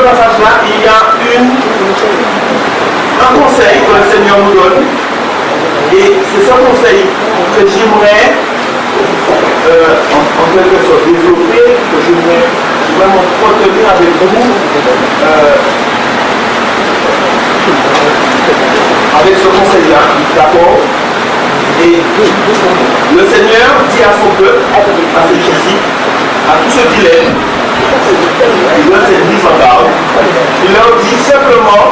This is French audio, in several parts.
passage-là, il y a un conseil que le Seigneur nous donne. Et c'est ce conseil que j'aimerais en quelque sorte développer, que j'aimerais m'entretenir avec vous avec ce conseil-là, d'accord? Et le Seigneur dit à son peuple, à ses disciples, à tous ceux qui l'aiment, il donne cette mise en garde, il leur dit simplement,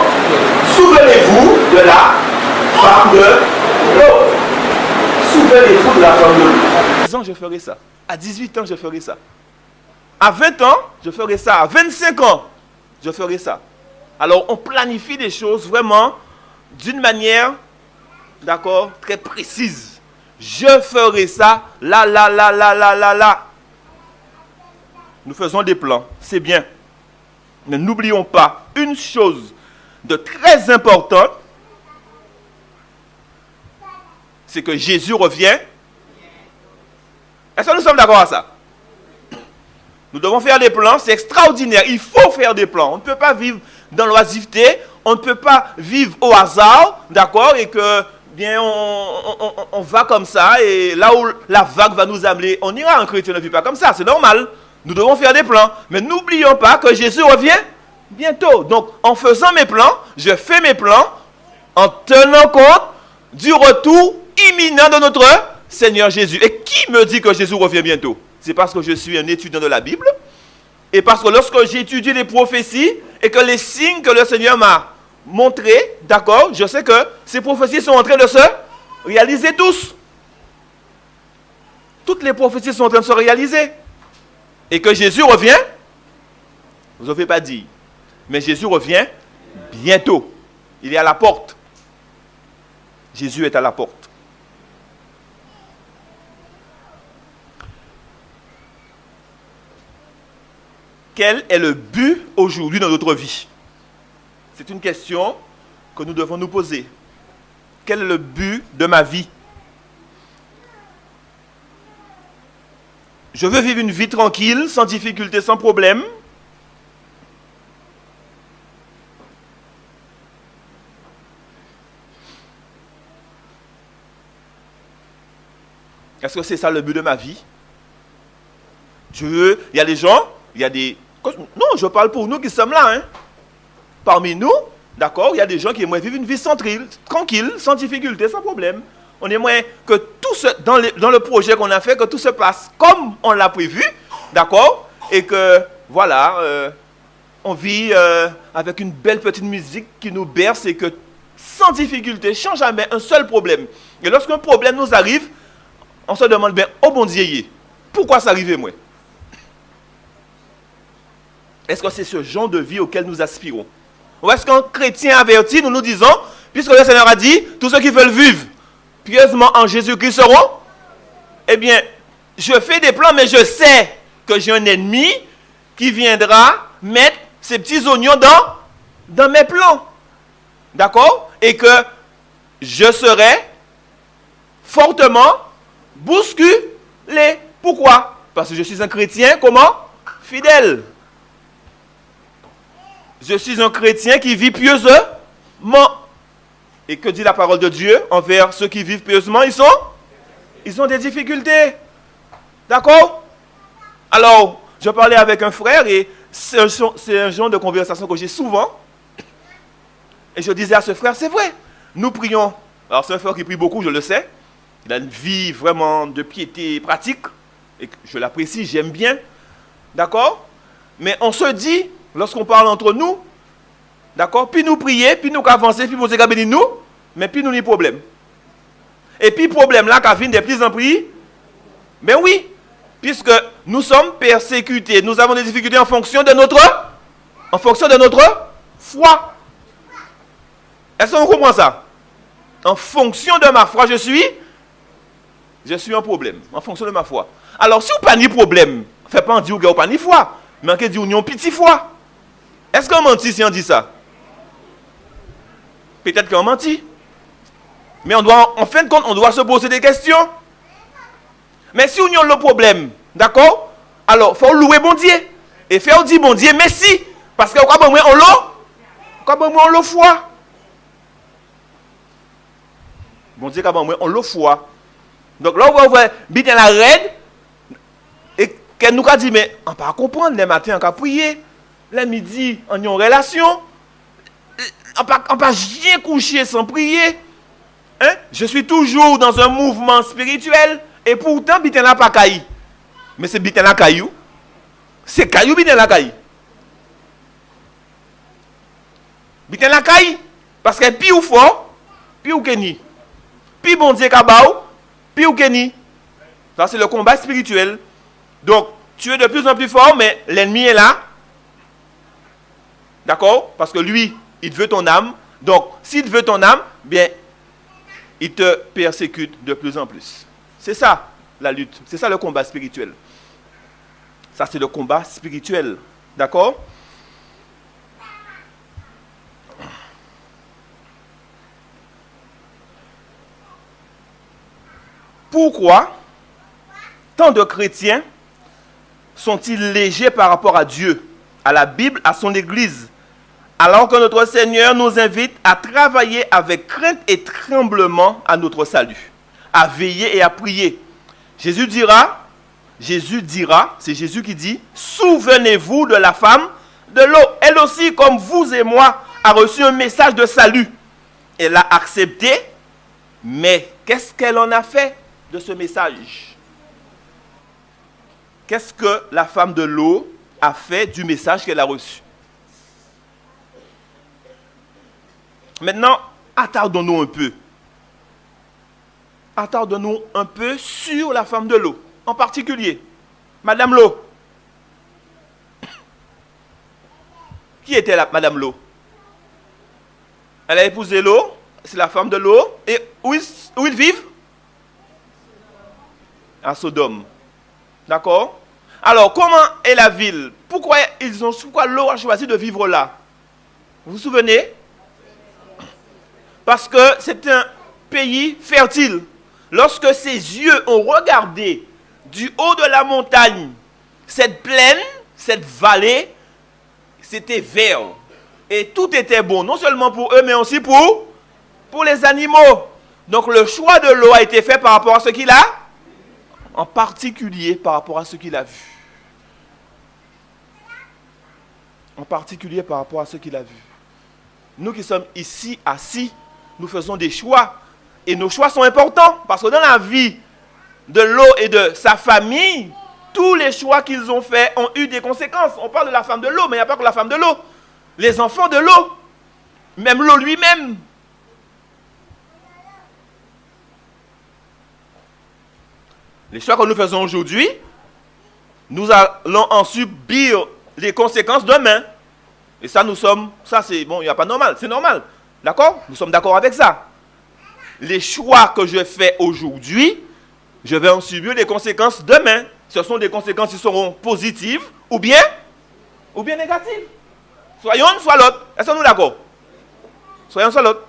souvenez-vous de la femme de l'eau. Souvenez-vous de la femme de l'eau. À 10 ans, je ferai ça. À 18 ans, je ferai ça. À 20 ans, je ferai ça. À 25 ans, je ferai ça. Alors, on planifie des choses vraiment d'une manière, d'accord, très précise. Je ferai ça, là. Nous faisons des plans, c'est bien. Mais n'oublions pas une chose de très importante, c'est que Jésus revient. Est-ce que nous sommes d'accord à ça? Nous devons faire des plans, c'est extraordinaire. Il faut faire des plans. On ne peut pas vivre dans l'oisiveté, on ne peut pas vivre au hasard, d'accord, et que bien on va comme ça, et là où la vague va nous amener, on ira. Un chrétien ne vit pas comme ça, c'est normal. Nous devons faire des plans. Mais n'oublions pas que Jésus revient bientôt. Donc, en faisant mes plans, je fais mes plans en tenant compte du retour imminent de notre Seigneur Jésus. Et qui me dit que Jésus revient bientôt? C'est parce que je suis un étudiant de la Bible. Et parce que lorsque j'étudie les prophéties et que les signes que le Seigneur m'a montrés, d'accord, je sais que ces prophéties sont en train de se réaliser tous. Toutes les prophéties sont en train de se réaliser. Et que Jésus revient, vous n'avez pas dit, mais Jésus revient bientôt. Il est à la porte. Jésus est à la porte. Quel est le but aujourd'hui dans notre vie? C'est une question que nous devons nous poser. Quel est le but de ma vie? Je veux vivre une vie tranquille, sans difficulté, sans problème. Est-ce que c'est ça le but de ma vie? Il y a des gens, il y a des... Non, je parle pour nous qui sommes là. Hein. Parmi nous, d'accord, il y a des gens qui aimeraient vivre une vie tranquille, sans difficulté, sans problème. On aimerait que tout dans le projet qu'on a fait, que tout se passe comme on l'a prévu, d'accord? Et que, voilà, on vit avec une belle petite musique qui nous berce et que, sans difficulté, sans jamais un seul problème. Et lorsqu'un problème nous arrive, on se demande bien, oh bon Dieu, pourquoi ça arrive moi? Est-ce que c'est ce genre de vie auquel nous aspirons? Ou est-ce qu'un chrétien averti, nous nous disons, puisque le Seigneur a dit, tous ceux qui veulent vivre pieusement en Jésus-Christ seront? Eh bien, je fais des plans, mais je sais que j'ai un ennemi qui viendra mettre ses petits oignons dans mes plans. D'accord? Et que je serai fortement bousculé. Pourquoi? Parce que je suis un chrétien, comment? Fidèle. Je suis un chrétien qui vit pieusement. Et que dit la parole de Dieu envers ceux qui vivent pieusement? Ils ont des difficultés. D'accord? Alors, je parlais avec un frère et c'est un genre de conversation que j'ai souvent. Et je disais à ce frère, c'est vrai, nous prions. Alors, c'est un frère qui prie beaucoup, je le sais. Il a une vie vraiment de piété pratique. Et je l'apprécie, j'aime bien. D'accord? Mais on se dit, lorsqu'on parle entre nous, d'accord, puis nous prier, puis nous avancer, puis vous bénir nous, mais puis nous n'y problème. Et puis problème là, qui vient de plus en plus, ben oui, puisque nous sommes persécutés, nous avons des difficultés en fonction de notre foi. Est-ce qu'on comprend ça? En fonction de ma foi, je suis un problème, en fonction de ma foi. Alors si vous n'avez pas de problème, faites pas en dire que vous n'avez pas de foi, mais en dire que vous avez une petite foi. Est-ce qu'on mentit si on dit ça? Peut-être qu'on mentit. Mais en fin de compte, on doit se poser des questions. Mais si on a le problème, d'accord? Alors, il faut louer bon Dieu. Et faire dire bon Dieu, merci. Parce que quoi, moi, on l'eau? Quoi, moi, on l'eau foi? Bon Dieu, moi, on l'eau foi. Donc là, on va bien la raide. Et qu'elle nous a dit, mais on ne peut pas comprendre, les matins, on va prier. Le midi, on a une relation. On ne peut pas rien coucher sans prier. Hein? Je suis toujours dans un mouvement spirituel. Et pourtant, bitin n'a pas caillou. Mais c'est bitin la caillou. C'est caillou bitin la caillou. Bitin la caillou. Parce que plus ou fort, plus ou keni. Plus bon Dieu kabaou, plus ou keni. Ça c'est le combat spirituel. Donc, tu es de plus en plus fort, mais l'ennemi est là. D'accord? Parce que lui, il veut ton âme. Donc, s'il veut ton âme, bien, il te persécute de plus en plus. C'est ça, la lutte. C'est ça le combat spirituel. Ça, c'est le combat spirituel. D'accord? Pourquoi tant de chrétiens sont-ils légers par rapport à Dieu, à la Bible, à son Église, alors que notre Seigneur nous invite à travailler avec crainte et tremblement à notre salut, à veiller et à prier. Jésus dira, c'est Jésus qui dit, souvenez-vous de la femme de l'eau. Elle aussi, comme vous et moi, a reçu un message de salut. Elle l'a accepté, mais qu'est-ce qu'elle en a fait de ce message? Qu'est-ce que la femme de l'eau a fait du message qu'elle a reçu? Maintenant, attardons-nous un peu. Attardons-nous un peu sur la femme de l'eau. En particulier, Madame L'eau. Qui était Madame L'eau? Elle a épousé l'eau, c'est la femme de l'eau. Et où ils vivent? À Sodome. D'accord? Alors, comment est la ville? Pourquoi l'eau a choisi de vivre là? Vous vous souvenez? Parce que c'est un pays fertile. Lorsque ses yeux ont regardé du haut de la montagne, cette plaine, cette vallée, c'était vert. Et tout était bon, non seulement pour eux, mais aussi pour les animaux. Donc le choix de l'eau a été fait par rapport à ce qu'il a, en particulier par rapport à ce qu'il a vu. En particulier par rapport à ce qu'il a vu. Nous qui sommes ici assis, nous faisons des choix. Et nos choix sont importants. Parce que dans la vie de l'eau et de sa famille, tous les choix qu'ils ont faits ont eu des conséquences. On parle de la femme de l'eau, mais il n'y a pas que la femme de l'eau. Les enfants de l'eau. Même l'eau lui-même. Les choix que nous faisons aujourd'hui, nous allons en subir les conséquences demain. Et ça, c'est bon, il n'y a pas normal, c'est normal. D'accord? Nous sommes d'accord avec ça. Les choix que je fais aujourd'hui, je vais en subir les conséquences demain. Ce sont des conséquences qui seront positives ou bien négatives. Soyons l'un, soit l'autre. Est-ce que nous d'accord? Soyons soit l'autre.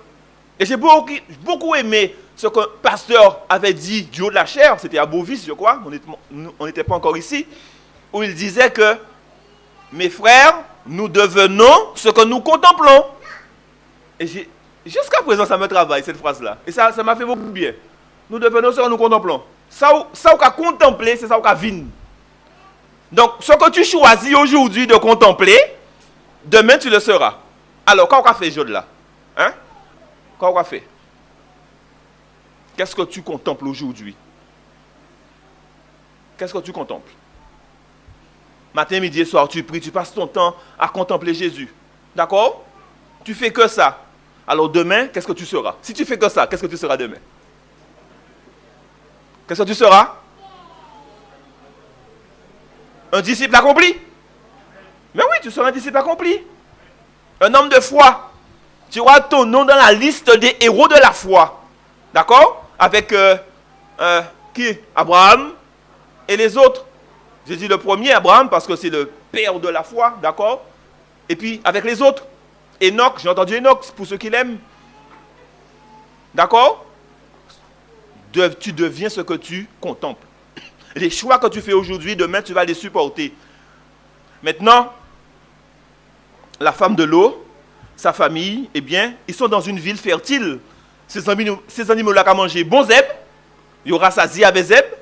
Et j'ai beaucoup aimé ce que le pasteur avait dit du haut de la chair. C'était à Beauvis, je crois. On n'était pas encore ici. Où il disait que, mes frères, nous devenons ce que nous contemplons. Et jusqu'à présent, ça me travaille, cette phrase-là. Et ça m'a fait beaucoup bien. Nous devenons ce que nous contemplons. Ça qu'on a contemplé, c'est ça qu'on a vu. Donc, ce que tu choisis aujourd'hui de contempler, demain, tu le seras. Alors, quand on a fait ce là, hein? Quand on a fait? Qu'est-ce que tu contemples aujourd'hui? Qu'est-ce que tu contemples? Matin, midi et soir, tu pries, tu passes ton temps à contempler Jésus. D'accord? Tu fais que ça. Alors demain, qu'est-ce que tu seras? Si tu fais que ça, qu'est-ce que tu seras demain? Qu'est-ce que tu seras? Un disciple accompli? Mais oui, tu seras un disciple accompli. Un homme de foi. Tu auras ton nom dans la liste des héros de la foi. D'accord? Avec qui? Abraham et les autres. J'ai dit le premier, Abraham, parce que c'est le père de la foi. D'accord? Et puis avec les autres. Enoch, j'ai entendu Enoch, pour ceux qui l'aiment. D'accord? Tu deviens ce que tu contemples. Les choix que tu fais aujourd'hui, demain, tu vas les supporter. Maintenant, la femme de l'eau, sa famille, eh bien, ils sont dans une ville fertile. Ces animaux-là qui ont mangé bon zèbre, ils ont rassasié avec zèbre,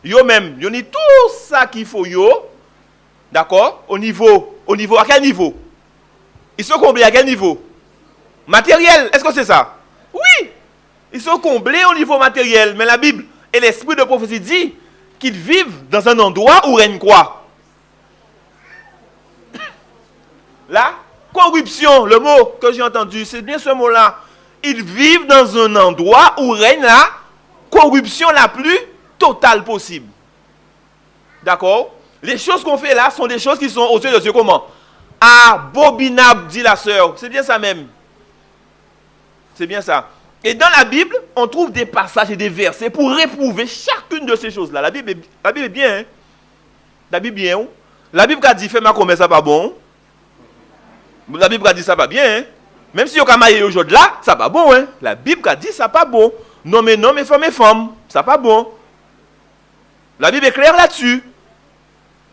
ils ont même, ils ont tout ça qu'il faut, d'accord, au niveau, à quel niveau? Ils sont comblés à quel niveau? Matériel, est-ce que c'est ça? Oui, ils sont comblés au niveau matériel, mais la Bible et l'esprit de prophétie dit qu'ils vivent dans un endroit où règne quoi? La corruption, le mot que j'ai entendu, c'est bien ce mot-là. Ils vivent dans un endroit où règne la corruption la plus totale possible. D'accord? Les choses qu'on fait là sont des choses qui sont aux yeux de Dieu comment? Abominables, dit la sœur. C'est bien ça même. C'est bien ça. Et dans la Bible, on trouve des passages et des versets pour réprouver chacune de ces choses-là. La Bible est bien. Hein? La Bible est bien. Hein? La Bible a dit, fais ma commerce, ça pas bon. La Bible a dit, ça pas bien. Hein? Même si on a maillé aujourd'hui là, ça pas bon. Hein? La Bible a dit, ça pas bon. Non, mais femme, ça pas bon. La Bible est claire là-dessus.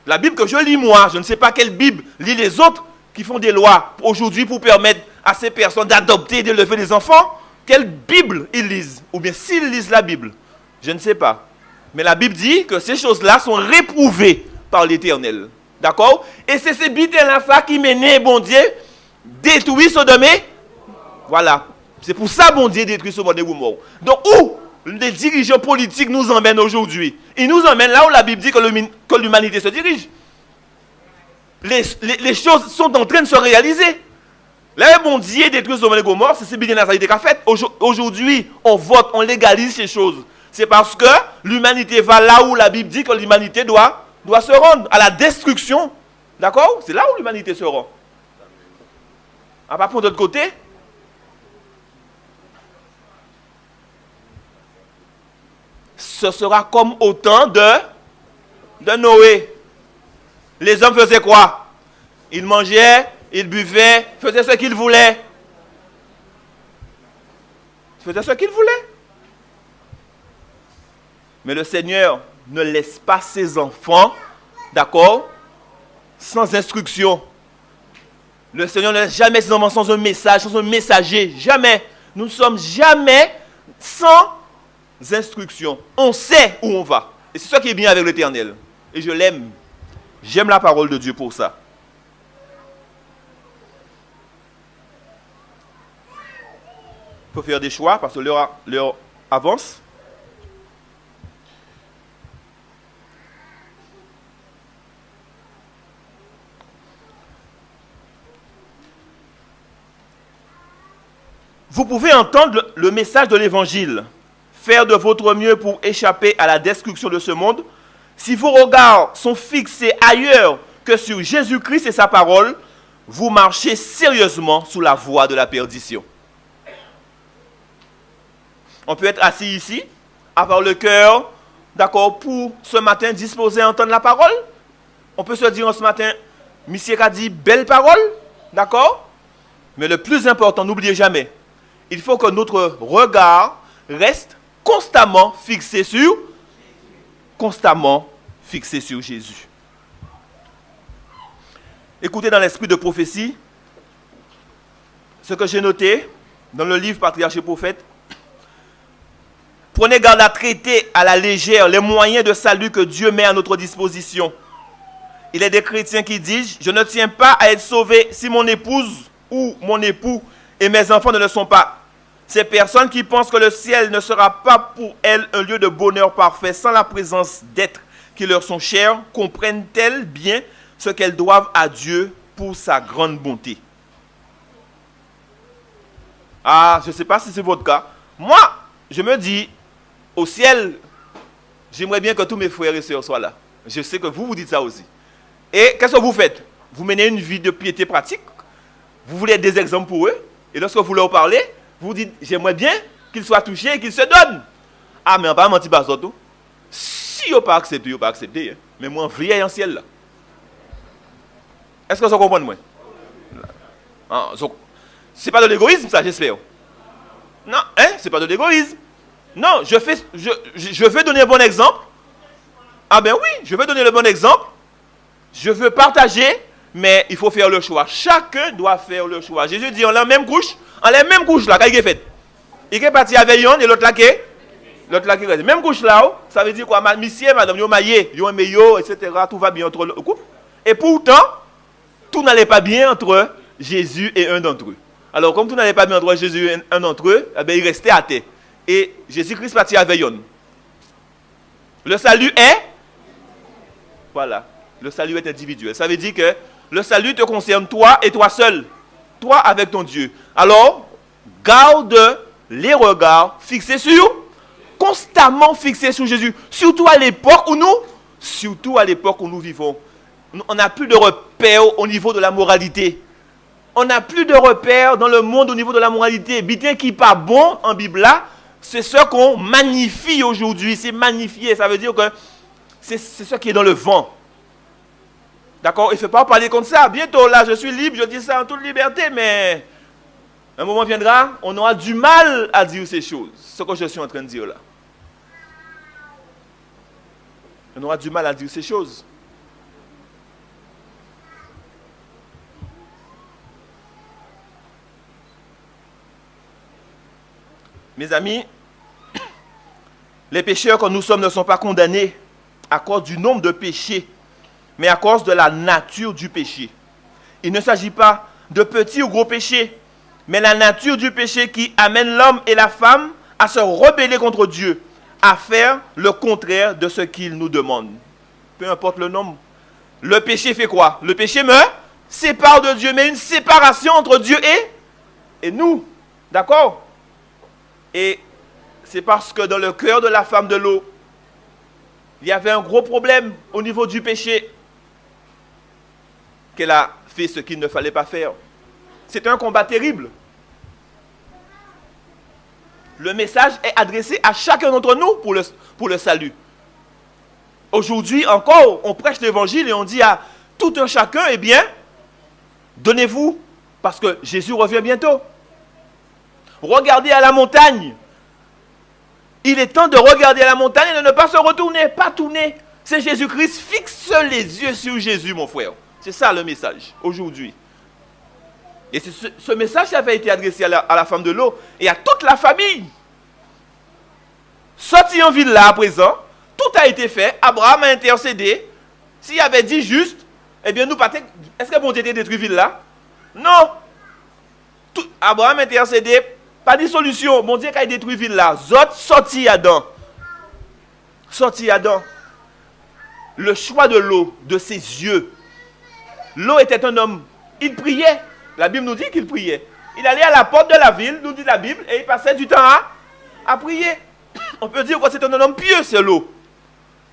La Bible que je lis moi, je ne sais pas quelle Bible lit les autres qui font des lois aujourd'hui pour permettre à ces personnes d'adopter et d'élever des enfants. Quelle Bible ils lisent? Ou bien s'ils lisent la Bible, je ne sais pas. Mais la Bible dit que ces choses-là sont réprouvées par l'Éternel. D'accord? Et c'est ces bites-là qui menaient, bon Dieu, détruire Sodome. Voilà. C'est pour ça, bon Dieu, détruire Sodome et Gomorrhe. Donc, où les dirigeants politiques nous emmènent aujourd'hui? Ils nous emmènent là où la Bible dit que l'humanité se dirige. Les choses sont en train de se réaliser. Là, bon Dieu détruit Sodome et Gomorrhe, c'est bien la qu'a fait. Aujourd'hui, on vote, on légalise ces choses. C'est parce que l'humanité va là où la Bible dit que l'humanité doit se rendre à la destruction. D'accord? C'est là où l'humanité se rend. À part pour d'autre côté, ce sera comme au temps de Noé. Les hommes faisaient quoi? Ils mangeaient, ils buvaient, faisaient ce qu'ils voulaient. Ils faisaient ce qu'ils voulaient. Mais le Seigneur ne laisse pas ses enfants, d'accord, sans instruction. Le Seigneur ne laisse jamais ses enfants sans un message, sans un messager. Jamais. Nous ne sommes jamais sans instruction. On sait où on va. Et c'est ça qui est bien avec l'Éternel. Et je l'aime. J'aime la parole de Dieu pour ça. Il faut faire des choix parce que l'heure avance. Vous pouvez entendre le message de l'Évangile, faire de votre mieux pour échapper à la destruction de ce monde. Si vos regards sont fixés ailleurs que sur Jésus-Christ et sa parole, vous marchez sérieusement sous la voie de la perdition. On peut être assis ici, avoir le cœur, d'accord, pour ce matin disposé à entendre la parole. On peut se dire ce matin, monsieur a dit belle parole, d'accord? Mais le plus important, n'oubliez jamais, il faut que notre regard reste constamment fixé sur Jésus. Écoutez dans l'esprit de prophétie ce que j'ai noté dans le livre Patriarche et Prophète. Prenez garde à traiter à la légère les moyens de salut que Dieu met à notre disposition. Il y a des chrétiens qui disent, je ne tiens pas à être sauvé si mon épouse ou mon époux et mes enfants ne le sont pas. Ces personnes qui pensent que le ciel ne sera pas pour elles un lieu de bonheur parfait sans la présence d'êtres qui leur sont chers, comprennent-elles bien ce qu'elles doivent à Dieu pour sa grande bonté? Ah, je ne sais pas si c'est votre cas. Moi, je me dis, au ciel, j'aimerais bien que tous mes frères et sœurs soient là. Je sais que vous dites ça aussi. Et qu'est-ce que vous faites? Vous menez une vie de piété pratique. Vous voulez être des exemples pour eux. Et lorsque vous leur parlez, vous dites, j'aimerais bien qu'ils soient touchés et qu'ils se donnent. Ah, mais on va mentir pas tout. Si vous pas accepté, vous pas accepté. Hein. Mais moi, je vis en ciel là. Est-ce que vous comprenez moi? Ah, c'est pas de l'égoïsme ça, j'espère. Non, hein, c'est pas de l'égoïsme. Non, je veux donner un bon exemple. Ah ben oui, je veux donner le bon exemple. Je veux partager mais il faut faire le choix. Chacun doit faire le choix. Jésus dit, on a la même couche là, qu'est-ce qu'il est fait? Il est parti avec yon et l'autre là qui est? L'autre là qui reste. Même couche là, ça veut dire quoi? Monsieur, madame, yo maillé, yo aimé yo, etc. Tout va bien entre le couple. Et pourtant, tout n'allait pas bien entre Jésus et un d'entre eux. Alors, comme tout n'allait pas bien entre Jésus et un d'entre eux, eh bien, il restait à terre. Et Jésus-Christ partit avec yon. Le salut est? Voilà. Le salut est individuel. Ça veut dire que le salut te concerne toi et toi seul. Toi avec ton Dieu. Alors, garde les regards fixés constamment fixés sur Jésus. Surtout à l'époque où nous vivons. On n'a plus de repères au niveau de la moralité. On n'a plus de repères dans le monde au niveau de la moralité. Bien qui n'est pas bon en Bible là, c'est ce qu'on magnifie aujourd'hui. C'est magnifié. Ça veut dire que c'est ce qui est dans le vent. D'accord? Il ne faut pas parler comme ça. Bientôt là, je suis libre, je dis ça en toute liberté, mais un moment viendra, on aura du mal à dire ces choses. Ce que je suis en train de dire là. On aura du mal à dire ces choses. Mes amis, les pécheurs que nous sommes ne sont pas condamnés à cause du nombre de péchés, mais à cause de la nature du péché. Il ne s'agit pas de petits ou gros péchés, mais la nature du péché qui amène l'homme et la femme à se rebeller contre Dieu, à faire le contraire de ce qu'il nous demande. Peu importe le nombre. Le péché fait quoi? Le péché me sépare de Dieu, mais une séparation entre Dieu et nous. D'accord? Et c'est parce que dans le cœur de la femme de Lot, il y avait un gros problème au niveau du péché qu'elle a fait ce qu'il ne fallait pas faire. C'est un combat terrible. Le message est adressé à chacun d'entre nous pour le salut. Aujourd'hui encore, on prêche l'évangile et on dit à tout un chacun, eh bien, donnez-vous, parce que Jésus revient bientôt. Regardez à la montagne. Il est temps de regarder à la montagne et de ne pas se retourner, pas tourner. C'est Jésus-Christ. Fixe les yeux sur Jésus, mon frère. C'est ça le message, aujourd'hui. Et ce message avait été adressé à la femme de Lot et à toute la famille. Sorti en ville là à présent, tout a été fait. Abraham a intercédé. S'il avait dit juste, eh bien nous partons. Est-ce que bon Dieu était détruit ville là? Non. Abraham a intercédé. Pas de solution. Bon Dieu qui a détruit ville là. Zot sorti Adam. Sorti Adam. Le choix de Lot, de ses yeux. Lot était un homme. Il priait. La Bible nous dit qu'il priait. Il allait à la porte de la ville, nous dit la Bible, et il passait du temps à prier. On peut dire que c'est un homme pieux, c'est Lot.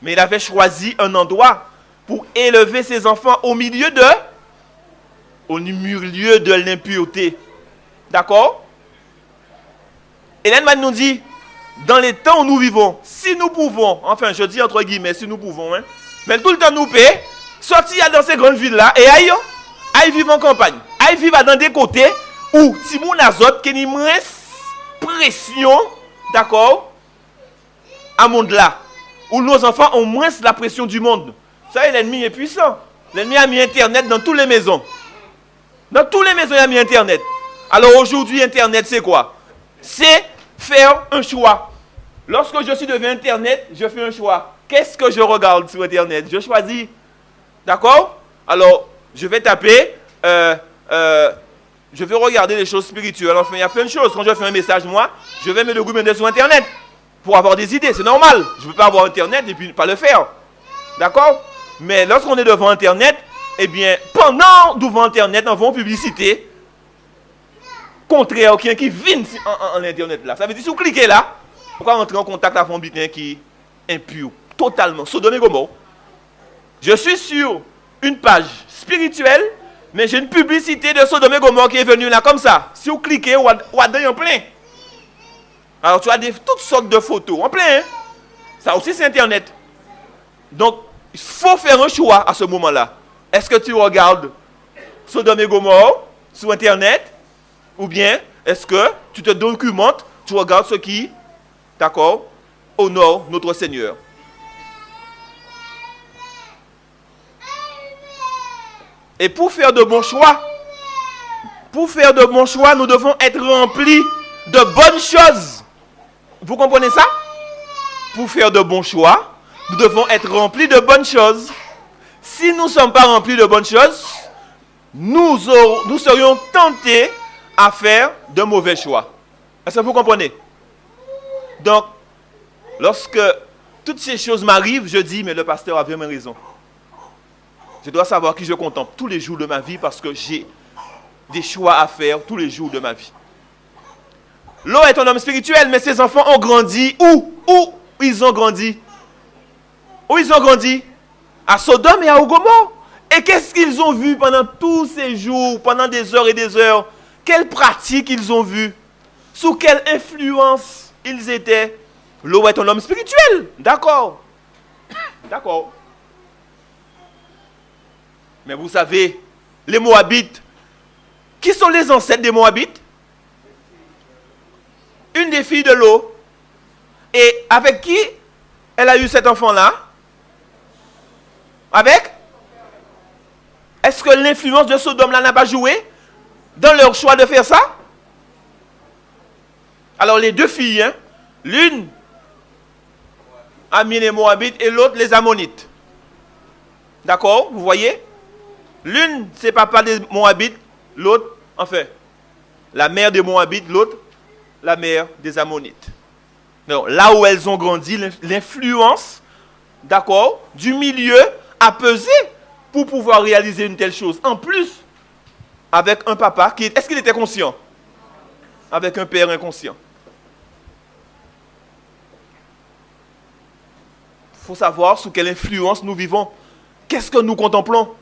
Mais il avait choisi un endroit pour élever ses enfants au milieu de l'impureté. D'accord? Hélène Mann nous dit, dans les temps où nous vivons, si nous pouvons, enfin je dis entre guillemets, si nous pouvons, hein, mais tout le temps nous payer, sortir dans ces grandes villes-là, et aille vivre en campagne, aille vivre dans des côtés où Timoun Azot, qui n'y moins pression, d'accord, à monde là, où nos enfants ont moins la pression du monde. Ça, l'ennemi est puissant. L'ennemi a mis Internet dans toutes les maisons. Dans toutes les maisons, il a mis Internet. Alors aujourd'hui, Internet, c'est quoi? C'est faire un choix. Lorsque je suis devant Internet, je fais un choix. Qu'est-ce que je regarde sur Internet? Je choisis. D'accord? Alors, je vais taper, je vais regarder les choses spirituelles. Enfin, il y a plein de choses. Quand je fais un message, moi, je vais me documenter sur Internet pour avoir des idées. C'est normal. Je ne peux pas avoir Internet et puis pas le faire. D'accord? Mais lorsqu'on est devant Internet, eh bien, pendant devant Internet, on va en publicité contraire qui vient en Internet là. Ça veut dire, si vous cliquez là, pourquoi entrer en contact avec un bitin qui est impur, totalement, Sodome et Gomorrhe. Je suis sur une page spirituelle, mais j'ai une publicité de Sodome et Gomorrhe qui est venue là comme ça. Si vous cliquez, vous avez en plein. Alors tu as toutes sortes de photos en plein. Hein? Ça aussi c'est Internet. Donc, il faut faire un choix à ce moment-là. Est-ce que tu regardes Sodome et Gomorrhe sur Internet? Ou bien, est-ce que tu te documentes, tu regardes ce qui, d'accord, honore notre Seigneur. Et pour faire de bons choix, nous devons être remplis de bonnes choses. Vous comprenez ça? Pour faire de bons choix, nous devons être remplis de bonnes choses. Si nous ne sommes pas remplis de bonnes choses, nous serions tentés à faire de mauvais choix. Est-ce que vous comprenez? Donc, lorsque toutes ces choses m'arrivent, je dis, mais le pasteur a vraiment raison. Je dois savoir qui je contemple tous les jours de ma vie parce que j'ai des choix à faire tous les jours de ma vie. Lot est un homme spirituel, mais ses enfants ont grandi où? Où ils ont grandi? Où ils ont grandi? À Sodome et à Gomorrhe. Et qu'est-ce qu'ils ont vu pendant tous ces jours, pendant des heures et des heures? Quelles pratiques ils ont vues? Sous quelle influence ils étaient? Lot est un homme spirituel. D'accord. D'accord. Mais vous savez, les Moabites, qui sont les ancêtres des Moabites? Une des filles de Lot. Et avec qui elle a eu cet enfant-là? Avec? Est-ce que l'influence de Sodome-là n'a pas joué dans leur choix de faire ça? Alors les deux filles, hein, l'une a mis les Moabites et l'autre les Ammonites. D'accord? Vous voyez? L'une, c'est papa des Moabites, l'autre, enfin, la mère des Moabites, l'autre, la mère des Ammonites. Donc, là où elles ont grandi, l'influence, d'accord, du milieu a pesé pour pouvoir réaliser une telle chose. En plus, avec un papa qui... Est-ce qu'il était conscient? Avec un père inconscient. Il faut savoir sous quelle influence nous vivons. Qu'est-ce que nous contemplons?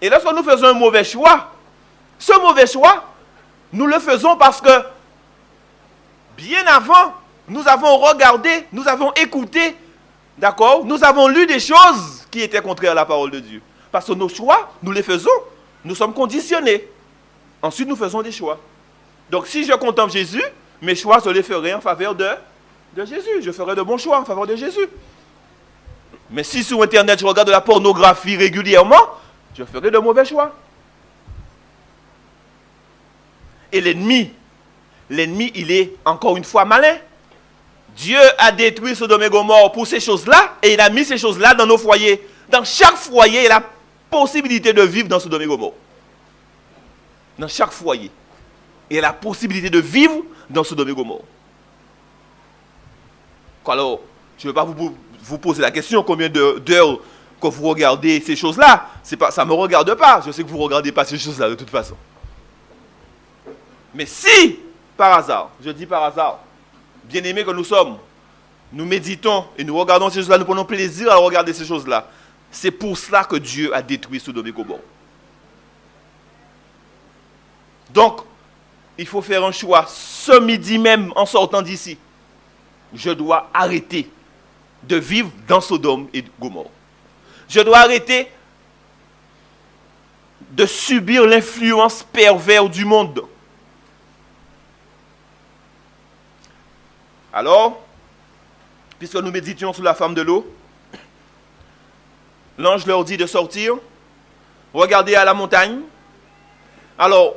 Et lorsque nous faisons un mauvais choix, ce mauvais choix, nous le faisons parce que bien avant, nous avons regardé, nous avons écouté, d'accord? Nous avons lu des choses qui étaient contraires à la parole de Dieu. Parce que nos choix, nous les faisons. Nous sommes conditionnés. Ensuite, nous faisons des choix. Donc, si je contemple Jésus, mes choix, je les ferai en faveur de Jésus. Je ferai de bons choix en faveur de Jésus. Mais si sur Internet, je regarde de la pornographie régulièrement, je ferai de mauvais choix. Et l'ennemi, il est encore une fois malin. Dieu a détruit Sodome et Gomorrhe pour ces choses-là, et il a mis ces choses-là dans nos foyers. Dans chaque foyer, il y a la possibilité de vivre dans Sodome et Gomorrhe. Dans chaque foyer, il y a la possibilité de vivre dans Sodome et Gomorrhe. Alors, je ne vais pas vous poser la question combien d'heures que vous regardez ces choses-là. Ça ne me regarde pas. Je sais que vous ne regardez pas ces choses-là de toute façon. Mais si, par hasard, je dis par hasard, bien-aimés que nous sommes, nous méditons et nous regardons ces choses-là, nous prenons plaisir à regarder ces choses-là. C'est pour cela que Dieu a détruit Sodome et Gomorrhe. Donc, il faut faire un choix ce midi même en sortant d'ici. Je dois arrêter de vivre dans Sodome et Gomorrhe. Je dois arrêter de subir l'influence perverse du monde. Alors, puisque nous méditions sur la femme de l'eau, l'ange leur dit de sortir, regarder à la montagne. Alors,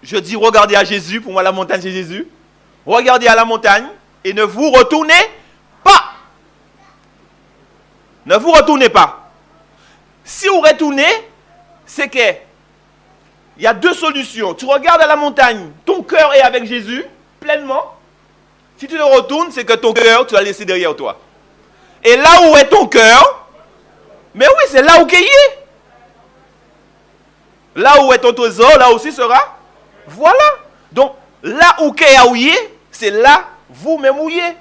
je dis regardez à Jésus, pour moi la montagne c'est Jésus. Regardez à la montagne et ne vous retournez pas. Ne vous retournez pas. Si vous retournez, c'est que il y a deux solutions. Tu regardes à la montagne, ton cœur est avec Jésus, pleinement. Si tu te retournes, c'est que ton cœur, tu l'as laissé derrière toi. Et là où est ton cœur, mais oui, c'est là où il est. Là où est ton trésor, là aussi sera. Voilà. Donc, là où il est, c'est là vous-même où il est.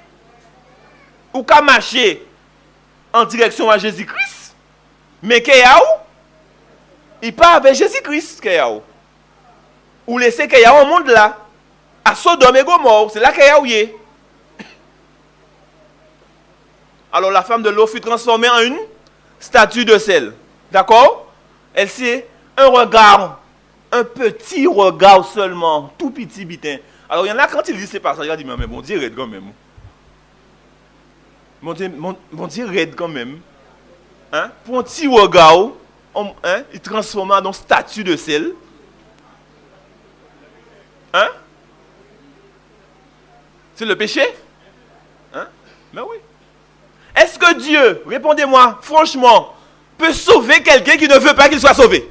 Ou qu'à marcher en direction à Jésus-Christ. Mais qu'il y a où? Il part avec Jésus-Christ qu'il y a où? Ou laisser qu'il y a un monde là. À Sodome et Gomorrhe, c'est là qu'il y a où il est. Alors la femme de l'eau fut transformée en une statue de sel. D'accord? Elle c'est un regard, un petit regard seulement, tout petit bitin. Alors il y en a quand il dit c'est pas ça, il a dit mais bon Dieu raide quand même. Bon Dieu raide quand même. Hein? Pour un petit regard, il transforma dans statue de sel. Hein? C'est le péché? Hein? Ben oui. Est-ce que Dieu, répondez-moi franchement, peut sauver quelqu'un qui ne veut pas qu'il soit sauvé?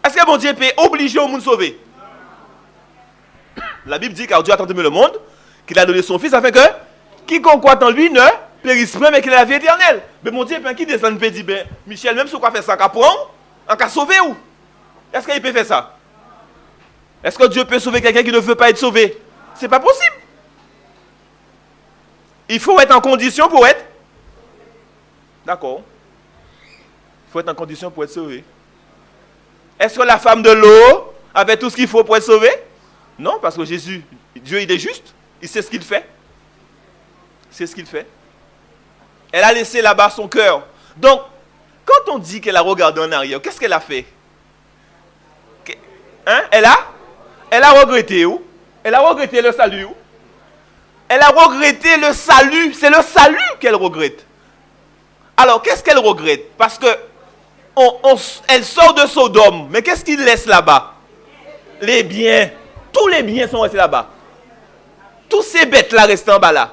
Est-ce que mon Dieu peut obliger au monde sauver? La Bible dit car Dieu a tant aimé le monde qu'il a donné son Fils afin que quiconque croit en lui ne périsse pas mais qu'il ait la vie éternelle. Mais mon Dieu, qui descend et dit, ben, Michel, même si on fait ça, qu'à prendre, on peut sauver où? Est-ce qu'il peut faire ça? Est-ce que Dieu peut sauver quelqu'un qui ne veut pas être sauvé? C'est pas possible. Il faut être en condition pour être. D'accord. Il faut être en condition pour être sauvé. Est-ce que la femme de l'eau avait tout ce qu'il faut pour être sauvée? Non, parce que Jésus, Dieu, il est juste. Il sait ce qu'il fait. C'est ce qu'il fait. Elle a laissé là-bas son cœur. Donc, quand on dit qu'elle a regardé en arrière, qu'est-ce qu'elle a fait? Hein? Elle a regretté où? Elle a regretté le salut où? Elle a regretté le salut. C'est le salut qu'elle regrette. Alors, qu'est-ce qu'elle regrette? Parce que elle sort de Sodome. Mais qu'est-ce qu'il laisse là-bas? Les biens. Tous les biens sont restés là-bas. Tous ces bêtes-là restent en bas là.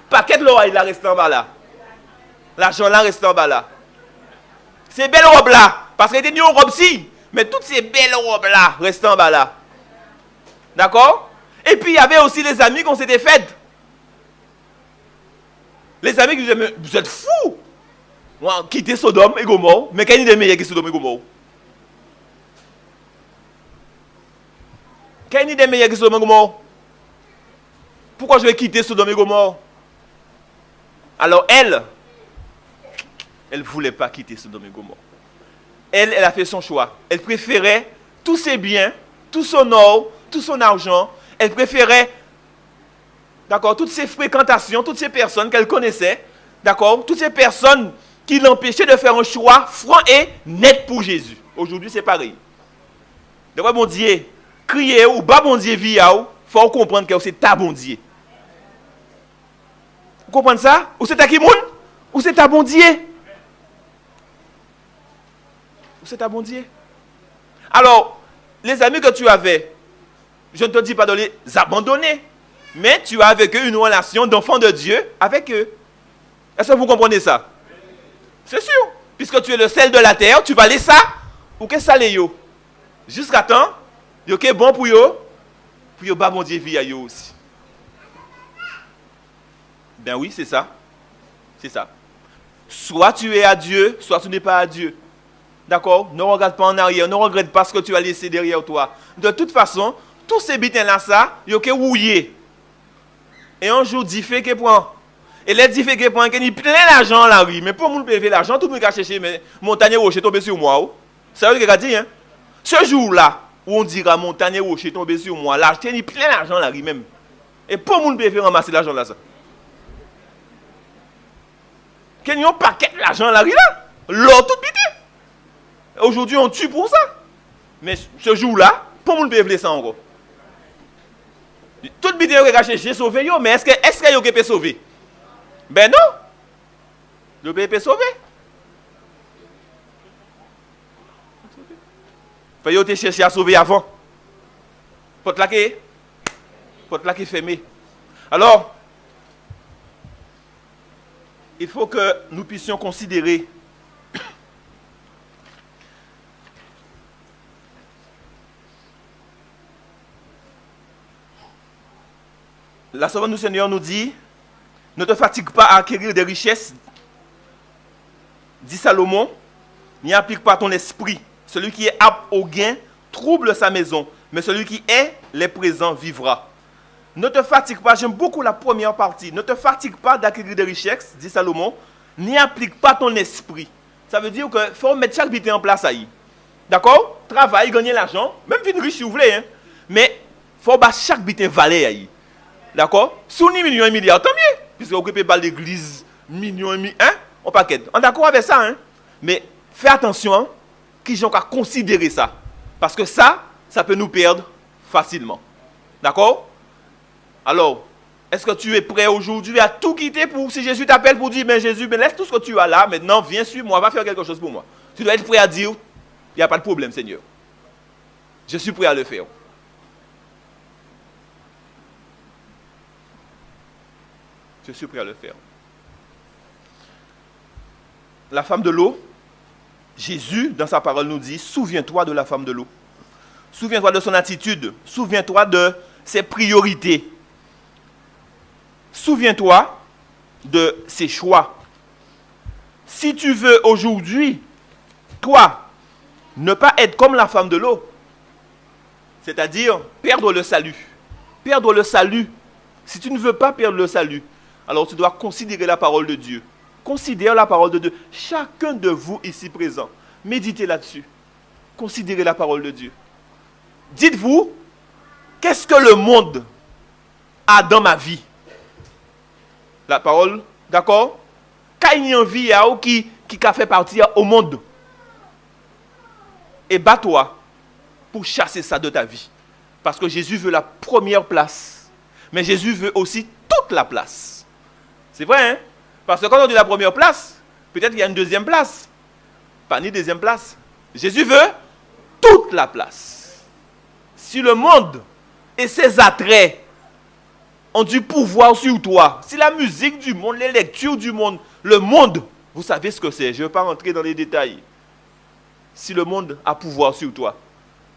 Paquet de l'oreille là reste en bas là. L'argent là reste en bas là. Ces belles robes là. Parce qu'elle était une robe si. Mais toutes ces belles robes là restent en bas là. D'accord? Et puis il y avait aussi les amis qu'on s'était fait. Les amis qui disaient, mais vous êtes fous. Quitter Sodome et Gomorrhe. Mais quel est le meilleur que Sodome et Gomorrhe? Quelle idée meilleure que Sodome et Gomorrhe? Pourquoi je vais quitter Sodome et Gomorrhe? Alors elle ne voulait pas quitter Sodome et Gomorrhe. Elle a fait son choix. Elle préférait tous ses biens, tout son or, tout son argent. Elle préférait, d'accord, toutes ses fréquentations, toutes ces personnes qu'elle connaissait, d'accord, toutes ces personnes qui l'empêchaient de faire un choix franc et net pour Jésus. Aujourd'hui, c'est pareil. Donc, bon Dieu, crier ou bas bon Dieu via ou, faut comprendre que c'est ta bon Dieu. Vous comprenez ça? Ou c'est ta qui moun? Ou c'est ta bon Dieu? Ou c'est ta bon Dieu? Alors, les amis que tu avais, je ne te dis pas de les abandonner, mais tu as avec eux une relation d'enfant de Dieu avec eux. Est-ce que vous comprenez ça? C'est sûr. Puisque tu es le sel de la terre, tu vas laisser ça ou que ça les yo. Jusqu'à temps, yo que bon pour yo bas mon Dieu via yo aussi. Ben oui, c'est ça. C'est ça. Soit tu es à Dieu, soit tu n'es pas à Dieu. D'accord? Ne regarde pas en arrière, ne regrette pas ce que tu as laissé derrière toi. De toute façon, tous ces bitins-là, ça, yo que rouillé. Et un jour, dit fait que prend. Et les dit fait que prend, qu'il y a plein d'argent là, oui. Mais pour nous payer l'argent, tout le monde a cherché, mais montagne rocher tomber sur moi. C'est ce qu'il a dit, hein? Ce jour-là, où on dira montagne rocher tomber sur moi, là, il y a plein d'argent là, oui, même. Et pour nous payer ramasser l'argent là, ça. Qu'il y a un paquet d'argent là, oui, là. L'or tout bité. Aujourd'hui, on tue pour ça. Mais ce jour-là, pour nous payer ça encore. Tout bité que cherché sauver yo, mais est-ce que yo peut sauver? Ben non. Yo peut sauver. Faut yo te chercher à sauver avant. Porte là qui fermé. Alors, il faut que nous puissions considérer la servante du Seigneur nous dit, ne te fatigue pas à acquérir des richesses, dit Salomon, n'y applique pas ton esprit. Celui qui est apte au gain trouble sa maison, mais celui qui est les présents vivra. Ne te fatigue pas, j'aime beaucoup la première partie, ne te fatigue pas d'acquérir des richesses, dit Salomon, n'y applique pas ton esprit. Ça veut dire qu'il faut mettre chaque bité en place aïe. D'accord? Travaille, gagner l'argent, même si vous riche si vous voulez, hein? Mais il faut que chaque bité valait aïe. D'accord? Si on est millions et milliards, tant mieux. Puisque vous occupez pas l'église, millions et milliards, hein? On paquet. On est d'accord avec ça, hein? Mais fais attention, hein, qui j'en qu'à considérer ça. Parce que ça peut nous perdre facilement. D'accord? Alors, Est-ce que tu es prêt aujourd'hui à tout quitter pour, si Jésus t'appelle pour dire, mais Jésus, mais laisse tout ce que tu as là, maintenant viens suivre moi, va faire quelque chose pour moi. Tu dois être prêt à dire, il n'y a pas de problème, Seigneur. Je suis prêt à le faire. Je suis prêt à le faire. La femme de l'eau, Jésus, dans sa parole, nous dit, souviens-toi de la femme de l'eau. Souviens-toi de son attitude. Souviens-toi de ses priorités. Souviens-toi de ses choix. Si tu veux aujourd'hui, toi, ne pas être comme la femme de l'eau, c'est-à-dire perdre le salut. Perdre le salut. Si tu ne veux pas perdre le salut, alors tu dois considérer la parole de Dieu. Considère la parole de Dieu. Chacun de vous ici présent, méditez là-dessus. Considérez la parole de Dieu. Dites-vous, qu'est-ce que le monde a dans ma vie? La parole, d'accord? Quand il y a une vie qui a fait partir au monde, et bats-toi pour chasser ça de ta vie. Parce que Jésus veut la première place. Mais Jésus veut aussi toute la place. C'est vrai, hein? Parce que quand on dit la première place, peut-être qu'il y a une deuxième place. Pas ni deuxième place. Jésus veut toute la place. Si le monde et ses attraits ont du pouvoir sur toi, si la musique du monde, les lectures du monde, le monde, vous savez ce que c'est, je ne vais pas rentrer dans les détails. Si le monde a pouvoir sur toi,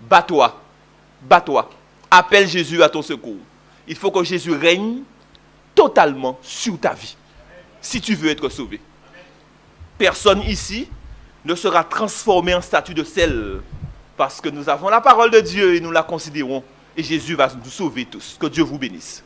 bats-toi, bats-toi, appelle Jésus à ton secours. Il faut que Jésus règne totalement sur ta vie, si tu veux être sauvé. Personne ici ne sera transformé en statue de sel, parce que nous avons la parole de Dieu et nous la considérons, et Jésus va nous sauver tous. Que Dieu vous bénisse.